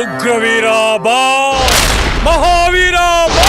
ಉಗ್ರವೀರ ಬಾ, ಮಹಾವೀರ ಬಾ.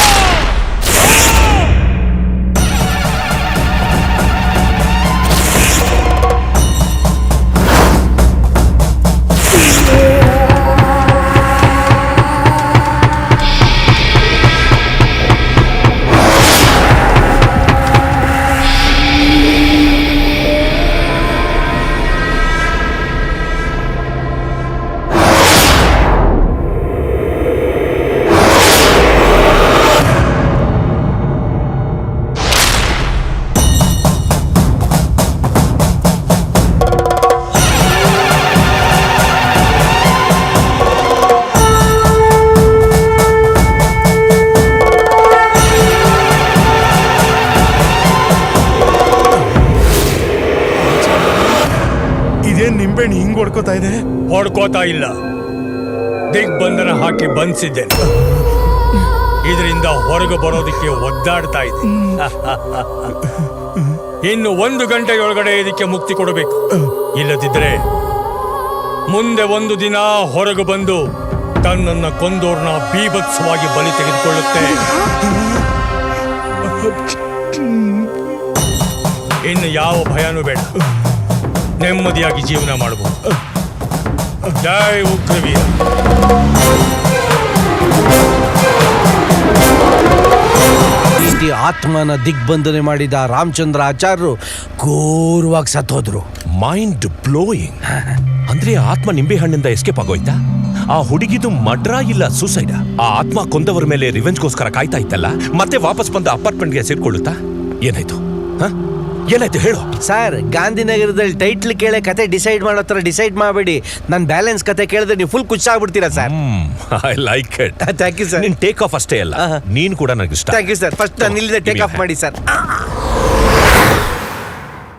ನಿಂಬೆಣ್ಣು ಹಿಂಗ್ ಹೊಡ್ಕೋತಾ ಇದೆ. ಹೊಡ್ಕೋತಾ ಇಲ್ಲ, ದಿಗ್ಬಂಧನ ಹಾಕಿ ಬಂಧಿಸಿದ್ದೇನೆ. ಇದರಿಂದ ಹೊರಗೆ ಬರೋದಕ್ಕೆ ಒದ್ದಾಡ್ತಾ ಇದೆ. ಇನ್ನು 1 ಗಂಟೆಯೊಳಗಡೆ ಇದಕ್ಕೆ ಮುಕ್ತಿ ಕೊಡಬೇಕು. ಇಲ್ಲದಿದ್ರೆ ಮುಂದೆ ಒಂದು ದಿನ ಹೊರಗೆ ಬಂದು ತನ್ನನ್ನ ಕೊಂದೋರ್ನ ಬೀಭತ್ಸವಾಗಿ ಬಲಿ ತೆಗೆದುಕೊಳ್ಳುತ್ತೆ. ಇನ್ನು ಯಾವ ಭಯನೂ ಬೇಡ, ನೆಮ್ಮದಿಯಾಗಿ ಜೀವನ ಮಾಡಬಹುದು. ಜೈ ಉಗ್ರವೀರ. ಆತ್ಮನ ದಿಗ್ಬಂಧನೆ ಮಾಡಿದ ರಾಮಚಂದ್ರ ಆಚಾರ್ಯರು ಘೋರವಾಗಿ ಸತ್ತೋದ್ರು. Mind blowing. ಅಂದ್ರೆ ಆತ್ಮ ನಿಂಬೆ ಹಣ್ಣಿಂದ ಎಸ್ಕೇಪ್ ಆಗೋಯ್ತಾ? ಆ ಹುಡುಗಿದು ಮಡ್ರಾ ಇಲ್ಲ ಸೂಸೈಡ್? ಆ ಆತ್ಮ ಕೊಂದವರ ಮೇಲೆ ರಿವೆಂಜ್ಗೋಸ್ಕರ ಕಾಯ್ತಾ ಇತ್ತಲ್ಲ, ಮತ್ತೆ ವಾಪಸ್ ಬಂದು ಅಪಾರ್ಟ್ಮೆಂಟ್ಗೆ ಸೇರ್ಕೊಳ್ಳುತ್ತಾ? ಏನಾಯ್ತು ಏನಾಯ್ತು ಹೇಳು. ಸರ್, ಗಾಂಧಿನಗರದಲ್ಲಿ ಟೈಟ್ಲ್ ಕೇಳೋ ಕತೆ ಡಿಸೈಡ್ ಮಾಡೋ ಥರ ಡಿಸೈಡ್ ಮಾಡಬೇಡಿ. ನನ್ನ ಬ್ಯಾಲೆನ್ಸ್ ಕತೆ ಕೇಳಿದ್ರೆ ನೀವು ಫುಲ್ ಖುಷಿಯಾಗ್ಬಿಡ್ತೀರಾ sir. I like it. Thank you sir. ನೀನ್ ಟೇಕ್ ಆಫ್ ಅಷ್ಟೇ ಅಲ್ಲ, ನೀನ್ ಕೂಡ ನನಗೆ ಇಷ್ಟ. Thank you sir. ಫಸ್ಟ್ ನಾನು ಇಲ್ಲಿಂದ ಟೇಕ್ ಆಫ್ ಮಾಡಿ ಸರ್.